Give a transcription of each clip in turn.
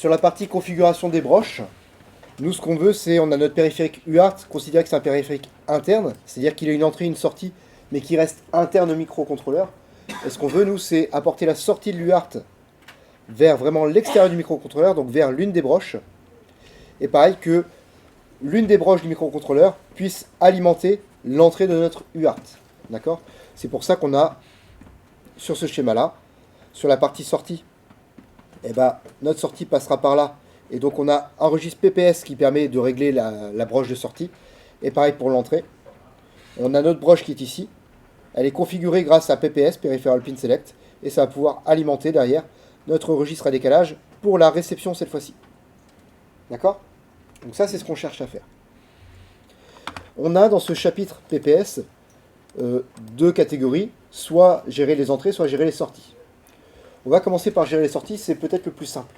Sur la partie configuration des broches, nous ce qu'on veut c'est, on a notre périphérique UART, considéré que c'est un périphérique interne, c'est-à-dire qu'il a une entrée et une sortie, mais qui reste interne au microcontrôleur. Et ce qu'on veut nous c'est apporter la sortie de l'UART vers vraiment l'extérieur du microcontrôleur, donc vers l'une des broches. Et pareil que l'une des broches du microcontrôleur puisse alimenter l'entrée de notre UART. D'accord ? C'est pour ça qu'on a, sur ce schéma-là, sur la partie sortie, eh ben, notre sortie passera par là. Et donc on a un registre PPS qui permet de régler la broche de sortie. Et pareil pour l'entrée. On a notre broche qui est ici. Elle est configurée grâce à PPS, Peripheral Pin Select. Et ça va pouvoir alimenter derrière notre registre à décalage pour la réception cette fois-ci. D'accord ? Donc ça, c'est ce qu'on cherche à faire. On a dans ce chapitre PPS deux catégories, soit gérer les entrées, soit gérer les sorties. On va commencer par gérer les sorties, c'est peut-être le plus simple.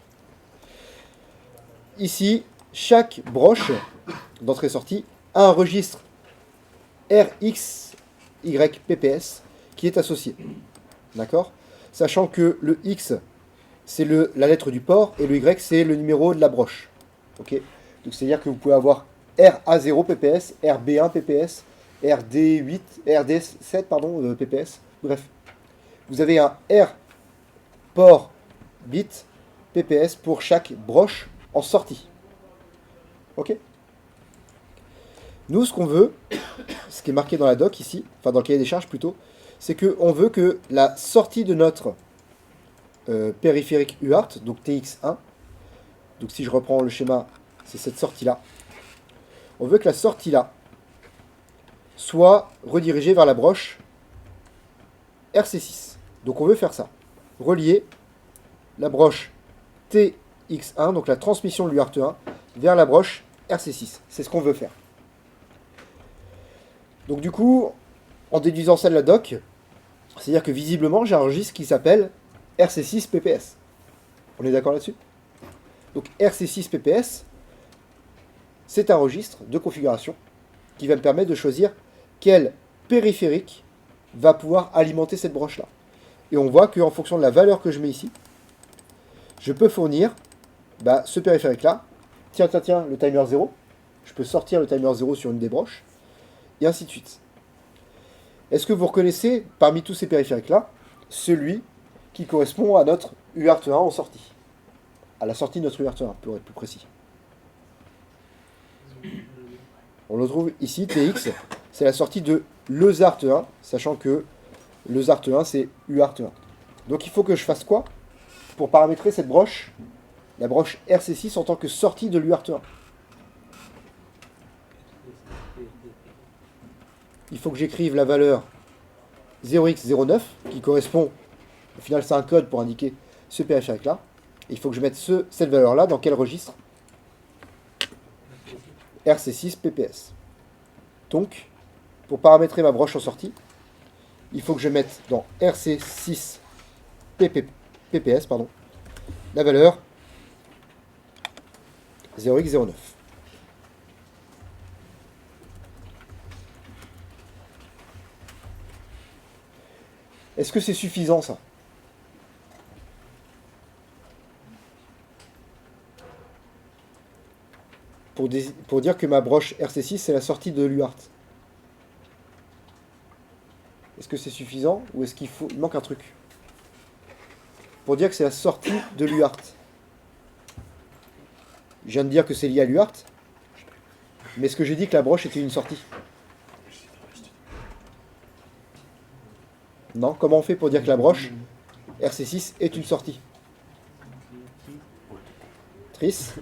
Ici, chaque broche d'entrée-sortie a un registre RXYPPS qui est associé. D'accord ? Sachant que le X, c'est la lettre du port, et le Y, c'est le numéro de la broche. Ok ? Donc c'est-à-dire que vous pouvez avoir RA0 PPS, RB1 PPS, RD8, RD7 PPS. Bref, vous avez un R port bit PPS pour chaque broche en sortie. Ok ? Nous, ce qu'on veut, ce qui est marqué dans la doc ici, enfin dans le cahier des charges plutôt, c'est qu'on veut que la sortie de notre périphérique UART, donc TX1, donc si je reprends le schéma, c'est cette sortie-là. On veut que la sortie-là soit redirigée vers la broche RC6. Donc on veut faire ça. Relier la broche TX1, donc la transmission de l'UART1, vers la broche RC6. C'est ce qu'on veut faire. Donc du coup, en déduisant ça de la doc, c'est-à-dire que visiblement, j'ai un registre qui s'appelle RC6 PPS. On est d'accord là-dessus ? Donc RC6 PPS, c'est un registre de configuration qui va me permettre de choisir quel périphérique va pouvoir alimenter cette broche-là. Et on voit qu'en fonction de la valeur que je mets ici, je peux fournir ce périphérique-là. Tiens, le timer 0. Je peux sortir le timer 0 sur une des broches. Et ainsi de suite. Est-ce que vous reconnaissez, parmi tous ces périphériques-là, celui qui correspond à notre UART1 en sortie ? À la sortie de notre UART1, pour être plus précis. On le trouve ici, TX, c'est la sortie de l'EUART1, sachant que l'EUART1, c'est UART1. Donc il faut que je fasse quoi pour paramétrer cette broche, la broche RC6 en tant que sortie de l'UART1 ? Il faut que j'écrive la valeur 0x09, qui correspond, au final c'est un code pour indiquer ce périphérique-là. Il faut que je mette cette valeur-là dans quel registre ? RC6 PPS. Donc, pour paramétrer ma broche en sortie, il faut que je mette dans RC6 PPS la valeur 0x09. Est-ce que c'est suffisant ça ? Pour dire que ma broche RC6 c'est la sortie de l'UART. Est-ce que c'est suffisant ou est-ce qu'il manque un truc ? Pour dire que c'est la sortie de l'UART. Je viens de dire que c'est lié à l'UART, mais est-ce que j'ai dit que la broche était une sortie ? Non, comment on fait pour dire que la broche RC6 est une sortie ? Tris ?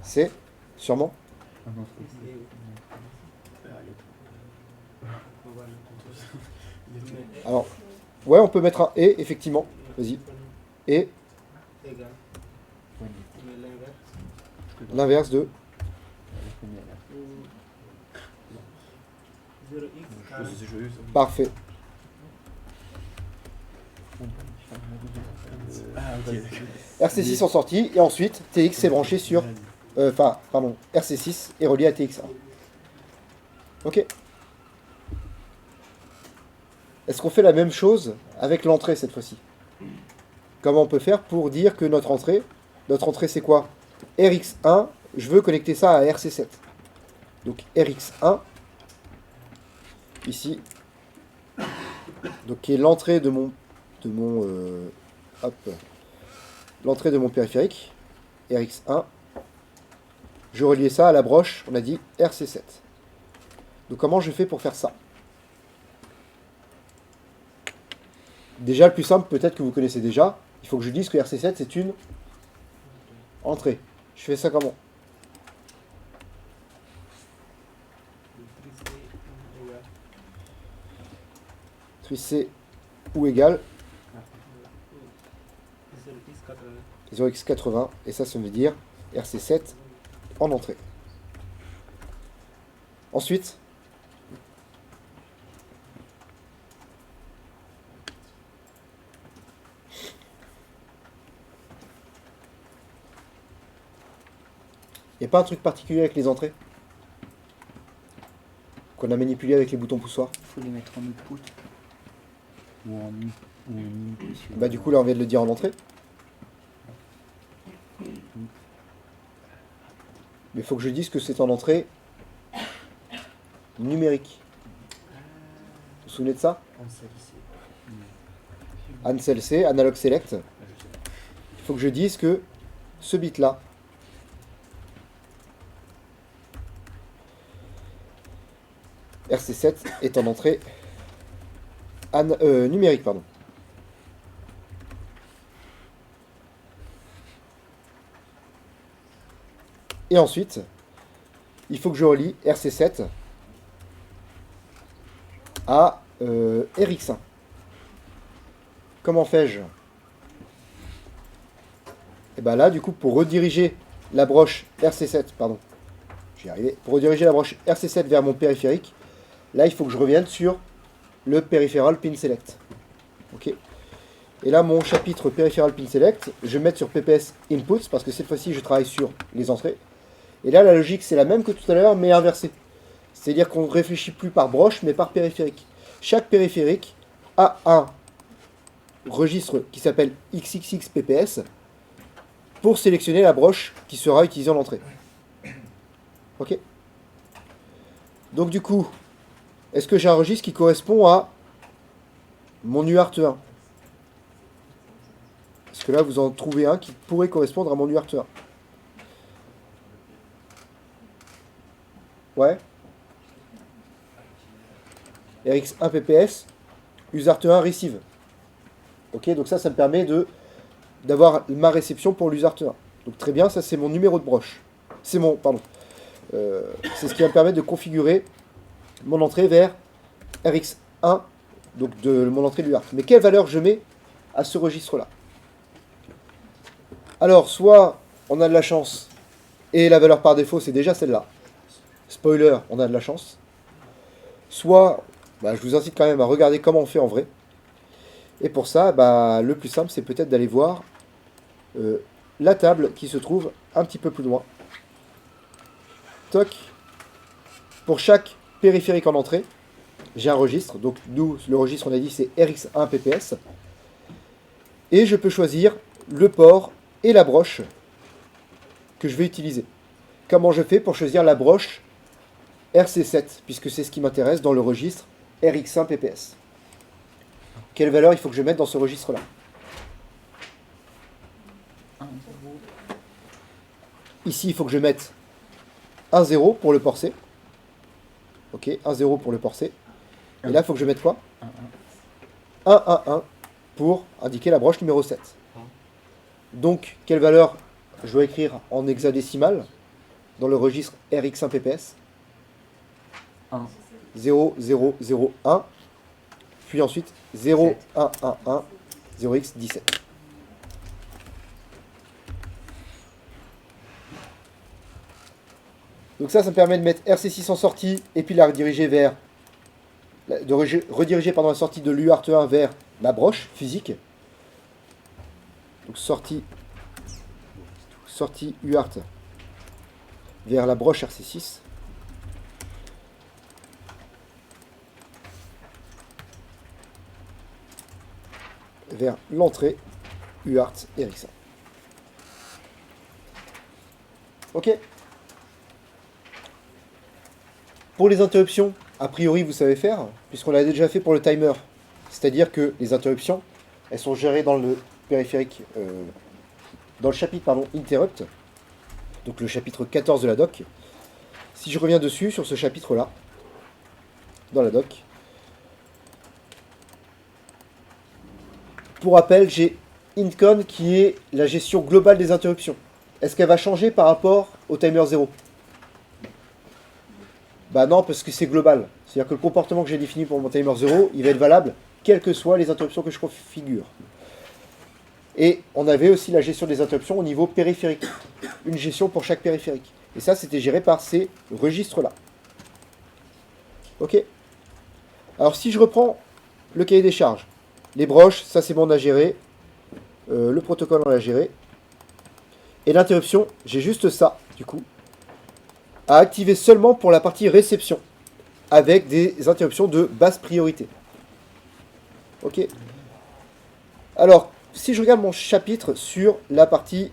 C'est sûrement ? Alors, ouais, on peut mettre un et, effectivement. Vas-y. Et l'inverse de parfait. RC6 en sortie, et ensuite TX est branché sur... RC6 est relié à TX1. Ok. Est-ce qu'on fait la même chose avec l'entrée cette fois-ci ? Comment on peut faire pour dire que notre entrée, Notre entrée, c'est quoi? RX1, je veux connecter ça à RC7. Donc RX1, ici, donc qui est l'entrée de mon, hop, l'entrée de mon périphérique, RX1. Je reliais ça à la broche, on a dit RC7. Donc comment je fais pour faire ça? Déjà, le plus simple, peut-être que vous connaissez déjà, il faut que je dise que RC7, c'est une entrée. Je fais ça comment? C ou égal 0x80, et ça veut dire RC7 en entrée. Ensuite, il n'y a pas un truc particulier avec les entrées qu'on a manipulé avec les boutons poussoirs? Il faut les mettre en output ou en input. Bah du coup là on vient de le dire en entrée. Mais il faut que je dise que c'est en entrée numérique. Vous vous souvenez de ça? Ansel C, Analog Select. Il faut que je dise que ce bit là RC7 est en entrée numérique, pardon. Et ensuite, il faut que je relie RC7 à RX1. Comment fais-je? Et bien là, du coup, pour rediriger la broche RC7, pardon, j'y arrivé, pour rediriger la broche RC7 vers mon périphérique, là, il faut que je revienne sur le Peripheral Pin Select. Ok. Et là, mon chapitre Peripheral Pin Select, je vais mettre sur PPS Inputs, parce que cette fois-ci, je travaille sur les entrées. Et là, la logique, c'est la même que tout à l'heure, mais inversée. C'est-à-dire qu'on ne réfléchit plus par broche, mais par périphérique. Chaque périphérique a un registre qui s'appelle XXX PPS pour sélectionner la broche qui sera utilisée en entrée. Ok. Donc du coup, est-ce que j'ai un registre qui correspond à mon UART1? Parce que là, vous en trouvez un qui pourrait correspondre à mon UART1. Ouais. RX1 PPS, USART1 receive. Ok, donc ça me permet d'avoir ma réception pour l'USART1. Donc très bien, ça c'est mon numéro de broche. C'est mon, pardon. C'est ce qui va me permettre de configurer mon entrée vers RX1, donc de mon entrée de l'UART. Mais quelle valeur je mets à ce registre-là? Alors, soit on a de la chance, et la valeur par défaut c'est déjà celle-là. Spoiler, on a de la chance. Soit, je vous incite quand même à regarder comment on fait en vrai. Et pour ça, le plus simple, c'est peut-être d'aller voir la table qui se trouve un petit peu plus loin. Toc. Pour chaque périphérique en entrée, j'ai un registre. Donc nous, le registre, on a dit, c'est RX1 PPS. Et je peux choisir le port et la broche que je vais utiliser. Comment je fais pour choisir la broche RC7, puisque c'est ce qui m'intéresse dans le registre RX1 PPS. Quelle valeur il faut que je mette dans ce registre-là? Ici, il faut que je mette 1, 0 pour le port C. Ok, 1, 0 pour le port C. Et là, il faut que je mette quoi? 1, 1, 1 pour indiquer la broche numéro 7. Donc, quelle valeur je dois écrire en hexadécimal dans le registre RX1 PPS? 0, 0, 0, 1. Puis ensuite 0, 1, 1, 1, 0x, 17. Donc ça me permet de mettre RC6 en sortie et puis la rediriger vers rediriger la sortie de l'UART1 vers ma broche physique. Donc sortie UART vers la broche RC6. Vers l'entrée UART RX1. Ok. Pour les interruptions, a priori, vous savez faire, puisqu'on l'a déjà fait pour le timer. C'est-à-dire que les interruptions, elles sont gérées dans le périphérique, dans le chapitre, pardon, Interrupt, donc le chapitre 14 de la doc. Si je reviens dessus, sur ce chapitre-là, dans la doc, pour rappel, j'ai Intcon qui est la gestion globale des interruptions. Est-ce qu'elle va changer par rapport au timer 0? Bah non, parce que c'est global. C'est-à-dire que le comportement que j'ai défini pour mon timer 0, il va être valable quelles que soient les interruptions que je configure. Et on avait aussi la gestion des interruptions au niveau périphérique. Une gestion pour chaque périphérique. Et ça, c'était géré par ces registres-là. Ok. Alors si je reprends le cahier des charges, les broches, ça c'est bon à gérer. Le protocole, on l'a géré. Et l'interruption, j'ai juste ça, du coup, à activer seulement pour la partie réception, avec des interruptions de basse priorité. Ok. Alors, si je regarde mon chapitre sur la partie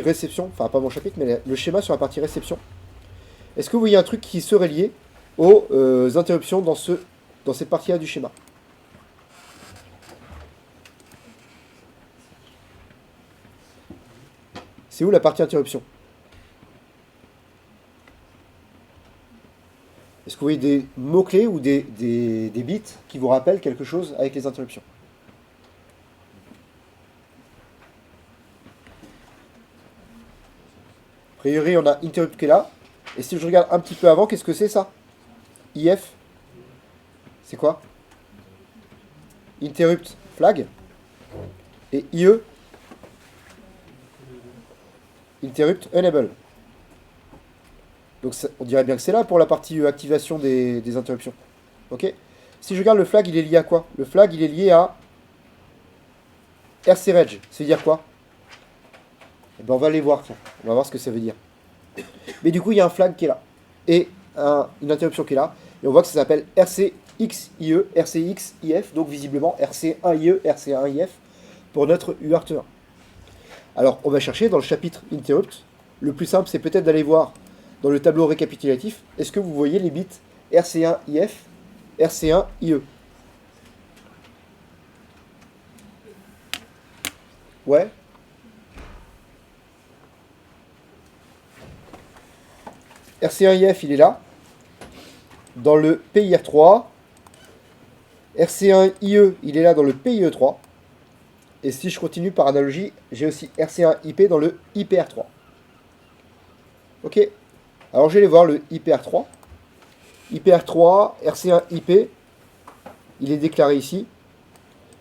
réception, enfin pas mon chapitre, mais le schéma sur la partie réception, est-ce que vous voyez un truc qui serait lié aux interruptions dans cette partie-là du schéma? C'est où la partie interruption? Est-ce que vous voyez des mots-clés ou des bits qui vous rappellent quelque chose avec les interruptions? A priori, on a interrupt qui est là. Et si je regarde un petit peu avant, qu'est-ce que c'est ça? IF, c'est quoi? Interrupt flag. Et IE, interrupt enable. Donc on dirait bien que c'est là pour la partie activation des interruptions. Ok. Si je regarde le flag, il est lié à quoi? Le flag, il est lié à RCReg. Ça veut dire quoi? Eh ben, on va aller voir, tiens. On va voir ce que ça veut dire. Mais du coup, il y a un flag qui est là. Et une interruption qui est là. Et on voit que ça s'appelle RCXIE, RCXIF. Donc visiblement RC1IE, RC1IF pour notre UART1. Alors, on va chercher dans le chapitre Interrupt. Le plus simple, c'est peut-être d'aller voir dans le tableau récapitulatif. Est-ce que vous voyez les bits RC1IF, RC1IE? Ouais. RC1IF, il est là. Dans le PIR3. RC1IE, il est là dans le PIE3. Et si je continue par analogie, j'ai aussi RC1IP dans le IPR3. Ok. Alors je vais aller voir le IPR3. IPR3, RC1IP, il est déclaré ici.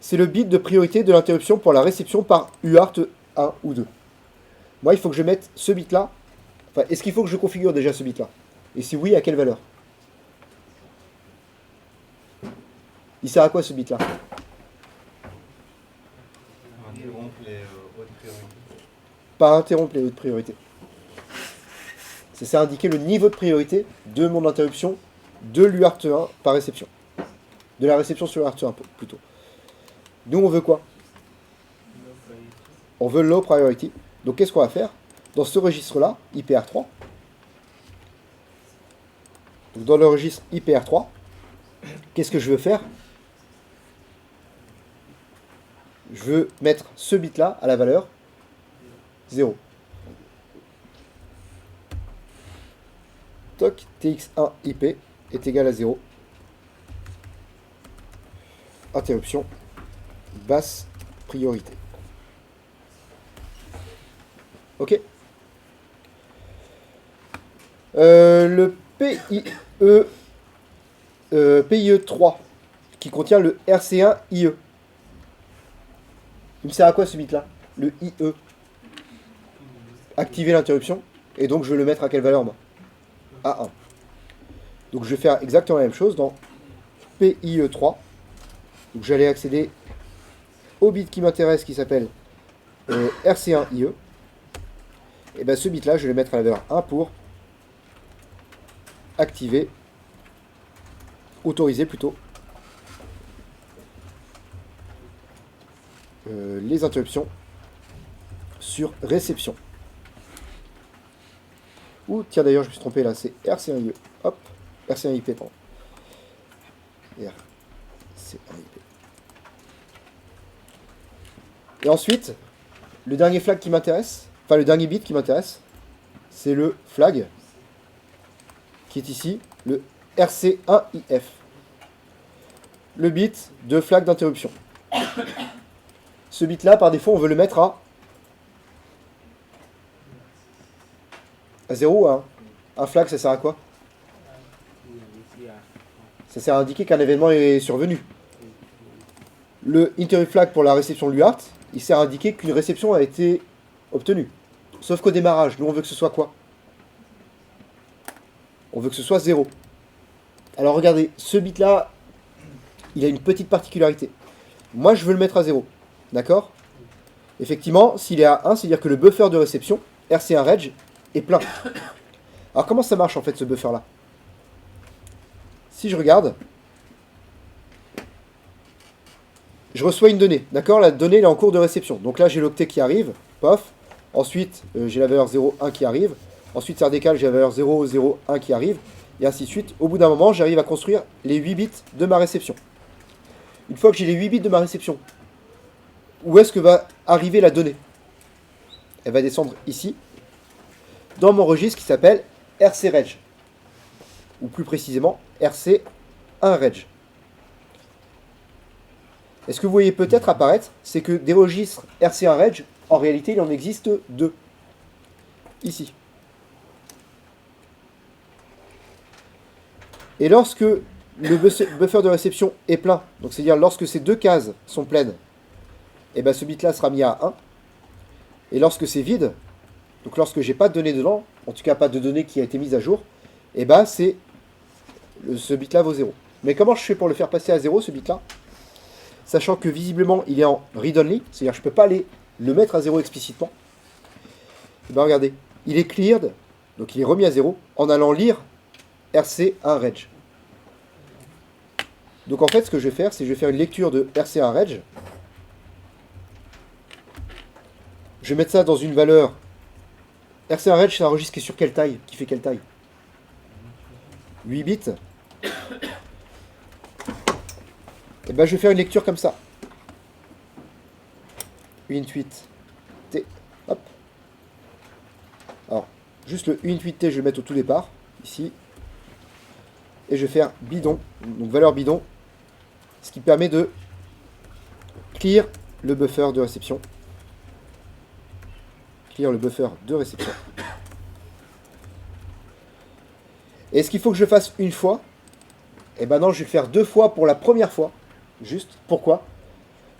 C'est le bit de priorité de l'interruption pour la réception par UART 1 ou 2. Moi, il faut que je mette ce bit-là. Enfin, est-ce qu'il faut que je configure déjà ce bit-là? Et si oui, à quelle valeur? Il sert à quoi ce bit-là? Interrompre les hautes priorités. Pas interrompre les hautes priorités. C'est ça indiquer le niveau de priorité de mon interruption de l'UART1 par réception. De la réception sur l'UART1 plutôt. Nous, on veut quoi? On veut low priority. Donc, qu'est-ce qu'on va faire? Dans ce registre-là, IPR3. Donc, dans le registre IPR3, qu'est-ce que je veux faire? Je veux mettre ce bit-là à la valeur 0. Toc, TX1 IP est égal à 0. Interruption, basse priorité. Ok. Le PIE3 qui contient le RC1IE. Il me sert à quoi ce bit-là? Le IE. Activer l'interruption. Et donc je vais le mettre à quelle valeur moi? À 1. Donc je vais faire exactement la même chose dans PIE3. Donc j'allais accéder au bit qui m'intéresse qui s'appelle RC1IE. Et bien ce bit-là, je vais le mettre à la valeur 1 pour activer, autoriser plutôt, les interruptions sur réception. Ou, tiens d'ailleurs, je me suis trompé là, c'est RC1IE. Hop, RC1IP, pardon. RC1IP. Et ensuite, le dernier flag qui m'intéresse, enfin le dernier bit qui m'intéresse, c'est le flag qui est ici, le RC1IF. Le bit de flag d'interruption. Ce bit là, par défaut, on veut le mettre à 0 ou à 1. Un flag, ça sert à quoi? Ça sert à indiquer qu'un événement est survenu. Le interrupt flag pour la réception de l'UART, il sert à indiquer qu'une réception a été obtenue. Sauf qu'au démarrage, nous on veut que ce soit quoi? On veut que ce soit 0. Alors regardez, ce bit là, il a une petite particularité. Moi je veux le mettre à 0. D'accord? Effectivement, s'il est à 1, c'est-à-dire que le buffer de réception, RC1 Reg, est plein. Alors comment ça marche en fait ce buffer là? Si je regarde, je reçois une donnée, d'accord? La donnée elle est en cours de réception. Donc là j'ai l'octet qui arrive, pof. Ensuite j'ai la valeur 0,1 qui arrive. Ensuite ça redécale, j'ai la valeur 0,01 qui arrive. Et ainsi de suite. Au bout d'un moment, j'arrive à construire les 8 bits de ma réception. Une fois que j'ai les 8 bits de ma réception, où est-ce que va arriver la donnée? Elle va descendre ici, dans mon registre qui s'appelle RC-Reg. Ou plus précisément, RC1-Reg. Et ce que vous voyez peut-être apparaître, c'est que des registres RC1-Reg, en réalité, il en existe 2. Ici. Et lorsque le buffer de réception est plein, donc c'est-à-dire lorsque ces deux cases sont pleines, et ben ce bit-là sera mis à 1. Et lorsque c'est vide, donc lorsque j'ai pas de données dedans, en tout cas pas de données qui a été mise à jour, et ben c'est ce bit-là vaut 0. Mais comment je fais pour le faire passer à 0 ce bit-là? Sachant que visiblement il est en read-only, c'est-à-dire que je peux pas aller le mettre à 0 explicitement. Et ben regardez, il est cleared, donc il est remis à 0, en allant lire RC1-Reg. Donc en fait, ce que je vais faire, c'est que je vais faire une lecture de RC1-Reg. Je vais mettre ça dans une valeur. RC1-Reg, c'est un registre qui est sur quelle taille? Qui fait quelle taille? 8 bits. Et ben je vais faire une lecture comme ça. int8t. Hop. Alors, juste le int8t, je vais le mettre au tout départ, ici. Et je vais faire bidon, donc valeur bidon, ce qui permet de clear le buffer de réception. Clear le buffer de réception. Et est-ce qu'il faut que je le fasse une fois? Eh ben non, je vais le faire 2 fois pour la première fois. Juste. Pourquoi?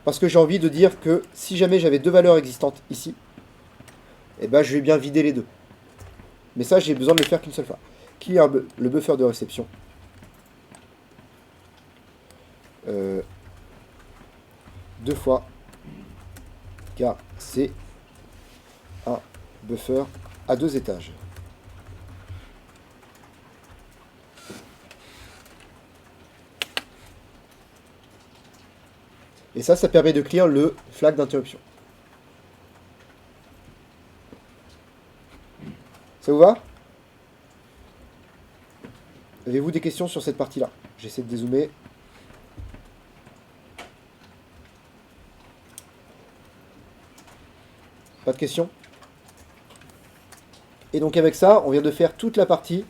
Parce que j'ai envie de dire que si jamais j'avais 2 valeurs existantes ici, eh ben je vais bien vider les deux. Mais ça, j'ai besoin de le faire qu'une seule fois. Clear le buffer de réception. 2 fois, car c'est un buffer à 2 étages. Et ça permet de clear le flag d'interruption. Ça vous va? Avez-vous des questions sur cette partie-là? J'essaie de dézoomer. Pas de questions? Et donc avec ça, on vient de faire toute la partie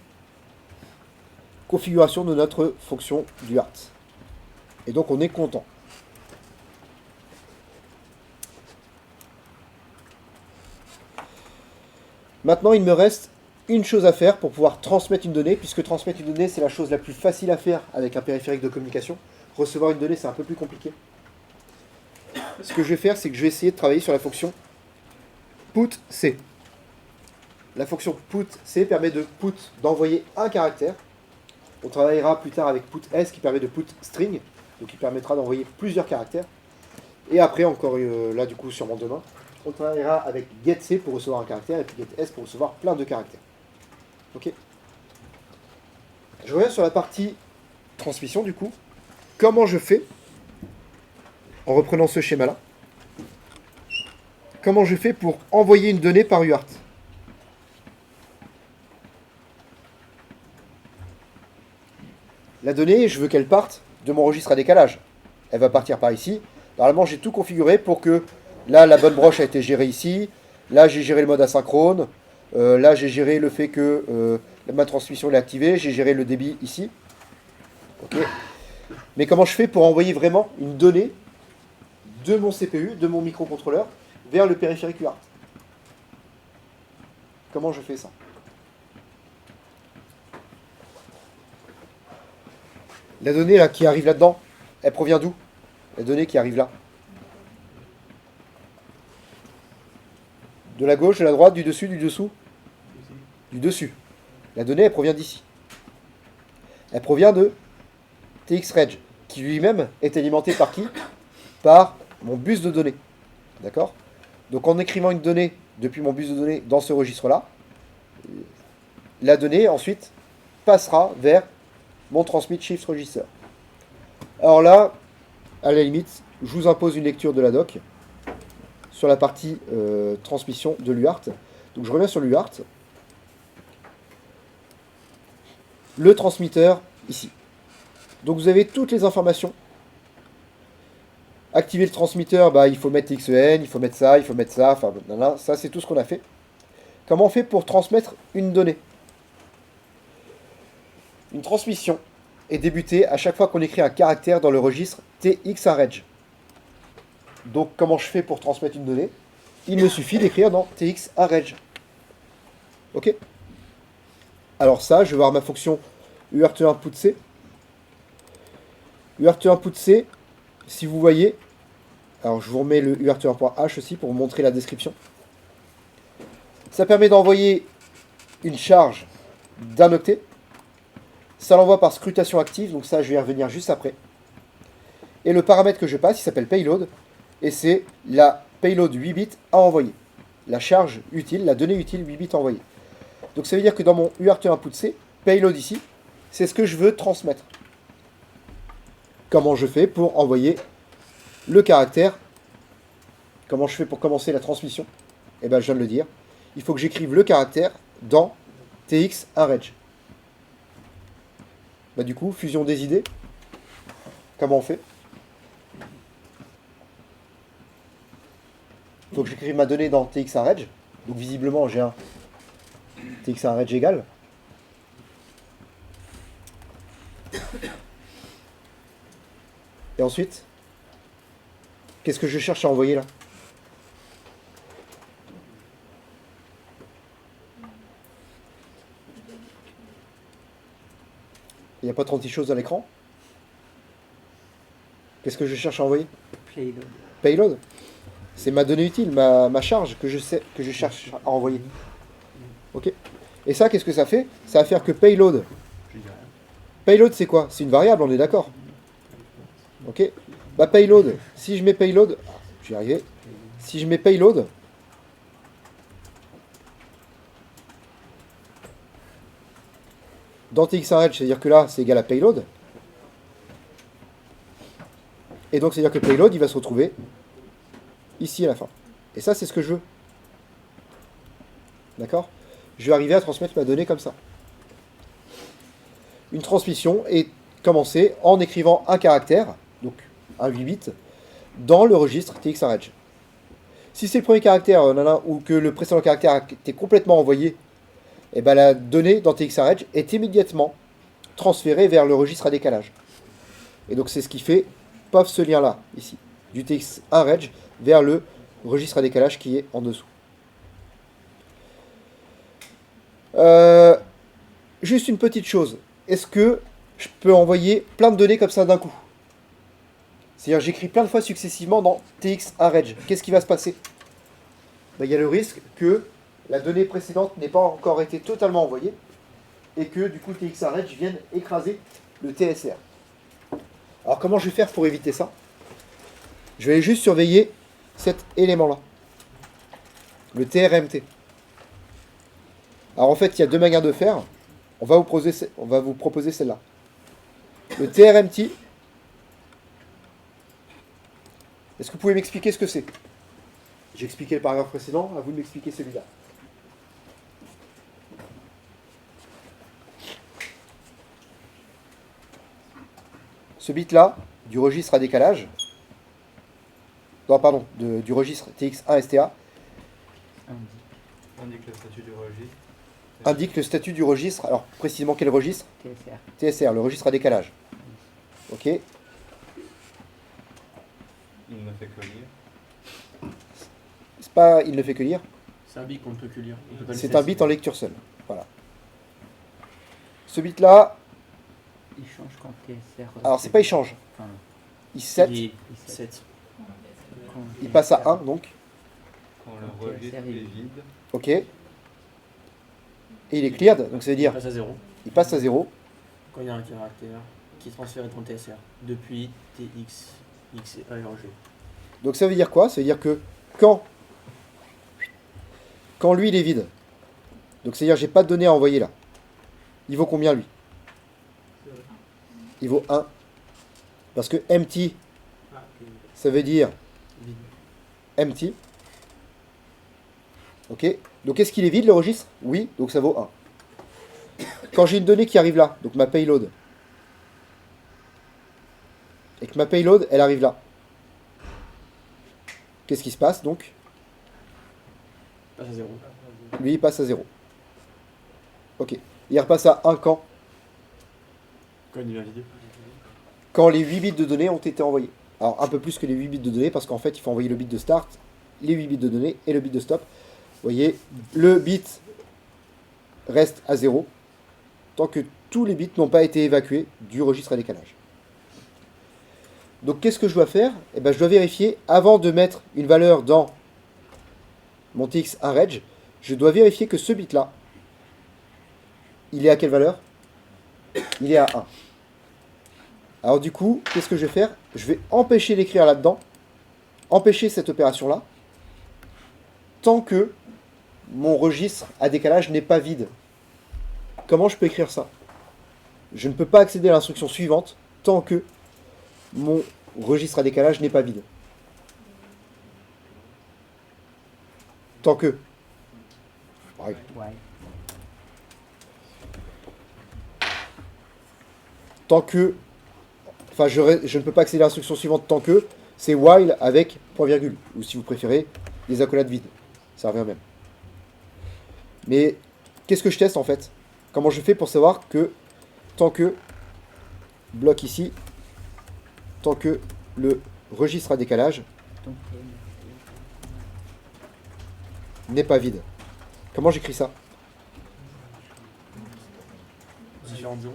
configuration de notre fonction du UART. Et donc on est content. Maintenant, il me reste une chose à faire pour pouvoir transmettre une donnée, puisque transmettre une donnée, c'est la chose la plus facile à faire avec un périphérique de communication. Recevoir une donnée, c'est un peu plus compliqué. Ce que je vais faire, c'est que je vais essayer de travailler sur la fonction put-c. La fonction put-c permet de d'envoyer un caractère. On travaillera plus tard avec put-s qui permet de put-string, donc qui permettra d'envoyer plusieurs caractères. Et après, encore là du coup sûrement demain, on travaillera avec getC pour recevoir un caractère et puis getS pour recevoir plein de caractères. Ok. Je reviens sur la partie transmission du coup. Comment je fais, en reprenant ce schéma-là, comment je fais pour envoyer une donnée par UART? La donnée, je veux qu'elle parte de mon registre à décalage. Elle va partir par ici. Normalement, j'ai tout configuré pour que là, la bonne broche a été gérée ici. Là, j'ai géré le mode asynchrone. Là, j'ai géré le fait que ma transmission est activée. J'ai géré le débit ici. Ok. Mais comment je fais pour envoyer vraiment une donnée de mon CPU, de mon microcontrôleur, vers le périphérique UART? Comment je fais ça? La donnée là, qui arrive là-dedans, elle provient d'où? La donnée qui arrive là. De la gauche, de la droite, du dessus, du dessous? Du dessus. La donnée, elle provient d'ici. Elle provient de TX-Reg, qui lui-même est alimenté par qui? Par mon bus de données. D'accord? Donc en écrivant une donnée depuis mon bus de données dans ce registre-là, la donnée ensuite passera vers mon transmit shift register. Alors là, à la limite, je vous impose une lecture de la doc sur la partie transmission de l'UART. Donc je reviens sur l'UART. Le transmetteur ici. Donc vous avez toutes les informations. Activer le transmetteur, bah, il faut mettre XEN, il faut mettre ça, enfin là, ça c'est tout ce qu'on a fait. Comment on fait pour transmettre une donnée? Une transmission est débutée à chaque fois qu'on écrit un caractère dans le registre TX-Reg. Donc comment je fais pour transmettre une donnée? Il me suffit d'écrire dans TX-Reg. Ok? Alors ça, je vais voir ma fonction UART1PUTC. UART1PUTC, si vous voyez, alors je vous remets le UART1.h aussi pour vous montrer la description. Ça permet d'envoyer une charge d'un octet. Ça l'envoie par scrutation active, donc ça je vais y revenir juste après. Et le paramètre que je passe, il s'appelle payload, et c'est la payload 8 bits à envoyer. La charge utile, la donnée utile 8 bits à envoyer. Donc ça veut dire que dans mon UART1PUTC, payload ici, c'est ce que je veux transmettre. Comment je fais pour envoyer le caractère? Comment je fais pour commencer la transmission? Eh bien, je viens de le dire. Il faut que j'écrive le caractère dans TX-Reg. Bah, du coup, fusion des idées. Comment on fait? Il faut que j'écrive ma donnée dans TX-Reg. Donc visiblement, j'ai un TX-Reg égal. Et ensuite, qu'est-ce que je cherche à envoyer là? Il n'y a pas 36 choses à l'écran? Qu'est-ce que je cherche à envoyer? Payload. Payload. C'est ma donnée utile, ma charge que je cherche à envoyer. Ok. Et ça, qu'est-ce que ça fait? Ça va faire que payload. Payload, c'est quoi? C'est une variable, on est d'accord. Ok. Bah payload, si je mets payload, je vais y arriver. Si je mets payload, dans TX-Reg, c'est-à-dire que là, c'est égal à payload. Et donc, c'est-à-dire que payload, il va se retrouver ici à la fin. Et ça, c'est ce que je veux. D'accord? Je vais arriver à transmettre ma donnée comme ça. Une transmission est commencée en écrivant un caractère, donc un 8 bits, dans le registre TX-Reg. Si c'est le premier caractère ou que le précédent caractère a été complètement envoyé, et ben la donnée dans TX-Reg est immédiatement transférée vers le registre à décalage. Et donc c'est ce qui fait, paf, ce lien-là, ici, du TX-Reg vers le registre à décalage qui est en dessous. Juste une petite chose. Est-ce que je peux envoyer plein de données comme ça d'un coup? C'est-à-dire j'écris plein de fois successivement dans TX-Reg. Qu'est-ce qui va se passer? Ben, il y a le risque que la donnée précédente n'ait pas encore été totalement envoyée et que du coup TX-Reg vienne écraser le TSR. Alors comment je vais faire pour éviter ça? Je vais juste surveiller cet élément-là, le TRMT. Alors en fait, il y a deux manières de faire. On va vous proposer celle-là. Le TRMT. Est-ce que vous pouvez m'expliquer ce que c'est? J'ai expliqué le paragraphe précédent, à vous de m'expliquer celui-là. ce bit-là, du registre à décalage, non, pardon, du registre TX1 STA, Indique le statut du registre. indique le statut du registre. Alors, précisément quel registre? TSR. TSR, le registre à décalage. Ok. Il ne fait que lire. C'est pas, il ne fait que lire. C'est un bit qu'on ne peut que lire. On peut pas le C'est faire. un bit en lecture seule. Voilà. Ce bit-là, Il change quand TSR. alors c'est pas il change. Enfin, Il set, Il est il set. 7. Quand il passe à 1, donc. Quand Quand le registre TSR est est vide, Ok. Et il est cleared, donc ça veut Il dire passe à 0. il passe à 0. Quand il y a un caractère qui est transféré dans le TSR depuis TX, X et A et G. Donc ça veut dire quoi? Ça veut dire que quand lui il est vide, donc c'est-à-dire j'ai pas de données à envoyer là. Il vaut combien lui? Il vaut 1. Parce que empty, ça veut dire Vide. empty. Ok. Donc est-ce qu'il est vide le registre? Oui, donc ça vaut 1. Quand j'ai une donnée qui arrive là, donc ma payload, et que ma payload elle arrive là, qu'est-ce qui se passe donc? Il passe à 0. Lui il passe à 0. Ok. Il repasse à 1 quand? Quand il devient vide. Quand les 8 bits de données ont été envoyés. Alors un peu plus que les 8 bits de données parce qu'en fait il faut envoyer le bit de start, les 8 bits de données et le bit de stop. Vous voyez, le bit reste à 0 tant que tous les bits n'ont pas été évacués du registre à décalage. Donc qu'est-ce que je dois faire? Eh ben, je dois vérifier, avant de mettre une valeur dans mon TX1 reg, je dois vérifier que ce bit-là, il est à quelle valeur? Il est à 1. Alors du coup, qu'est-ce que je vais faire? Je vais empêcher d'écrire là-dedans, empêcher cette opération-là, tant que mon registre à décalage n'est pas vide. Comment je peux écrire ça? Je ne peux pas accéder à l'instruction suivante tant que mon registre à décalage n'est pas vide. Tant que. Ouais. Ouais. Tant que. Enfin, je ne peux pas accéder à l'instruction suivante tant que. C'est while avec point virgule. Ou si vous préférez, des accolades vides. Ça revient même. Mais qu'est-ce que je teste en fait? Comment je fais pour savoir que tant que. Bloc ici. Tant que le registre à décalage Donc, n'est pas vide. Comment j'écris ça? Différentes 0.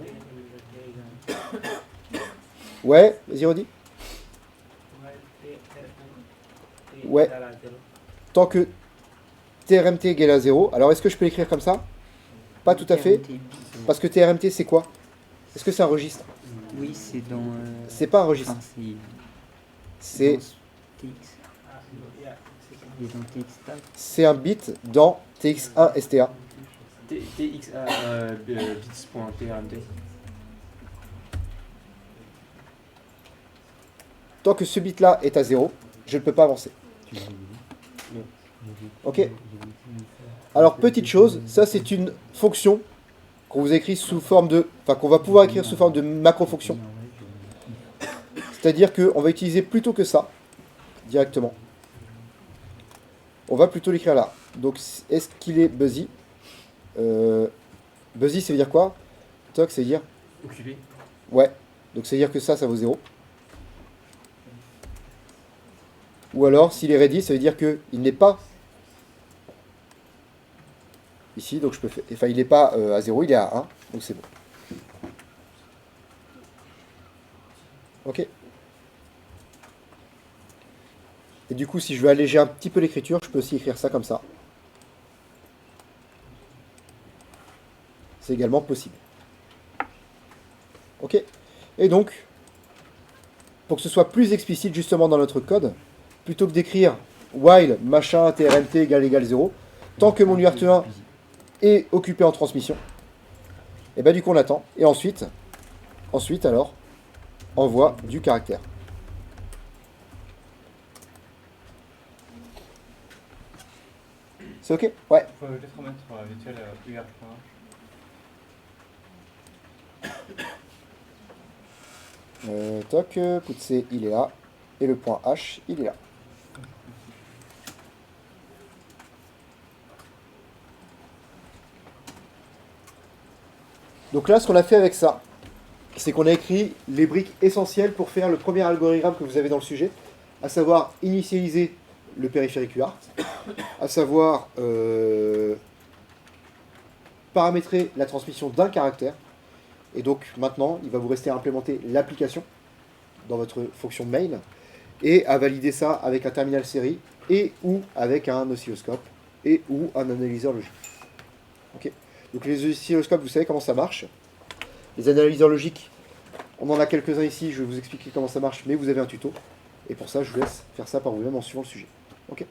Ouais, vas-y redis. Ouais. Tant que TRMT égale à 0. Alors est-ce que je peux l'écrire comme ça? Pas tout à fait. Parce que TRMT c'est quoi? Est-ce que c'est un registre? Oui, c'est dans. C'est pas un registre. Enfin, C'est dans TX. Il est dans TX tag. c'est un bit dans TX1 STA. TXA bits.trmt. Tant que ce bit là est à 0, je ne peux pas avancer. Ok. Alors petite chose, ça c'est une fonction qu'on vous écrit sous forme de, enfin qu'on va pouvoir écrire sous forme de macro-fonction. C'est-à-dire qu'on va utiliser plutôt que ça directement. On va plutôt l'écrire là. Donc est-ce qu'il est busy? Busy ça veut dire quoi? Toc ça veut dire Occupé. ouais. Donc ça veut dire que ça vaut 0. Ou alors s'il est ready ça veut dire qu'il n'est pas ici, donc je peux faire. Enfin, il n'est pas à 0, il est à 1, donc c'est bon. Ok. Et du coup, si je veux alléger un petit peu l'écriture, je peux aussi écrire ça comme ça. C'est également possible. Ok. Et donc, pour que ce soit plus explicite justement dans notre code, plutôt que d'écrire while machin trmt égale 0, tant que mon URT1 est occupé en transmission, et bien du coup on attend. Et ensuite alors, envoie du caractère. C'est ok? Ouais. il faut juste remettre virtuel UR1. Toc, coup de C, il est là. Et le point H, il est là. Donc là, ce qu'on a fait avec ça, c'est qu'on a écrit les briques essentielles pour faire le premier algorithme que vous avez dans le sujet, à savoir initialiser le périphérique UART, à savoir paramétrer la transmission d'un caractère. Et donc maintenant, il va vous rester à implémenter l'application dans votre fonction main et à valider ça avec un terminal série et ou avec un oscilloscope et ou un analyseur logique. Ok. Donc les oscilloscopes, vous savez comment ça marche. Les analyseurs logiques, on en a quelques-uns ici, je vais vous expliquer comment ça marche, mais vous avez un tuto. Et pour ça, je vous laisse faire ça par vous-même en suivant le sujet. Ok.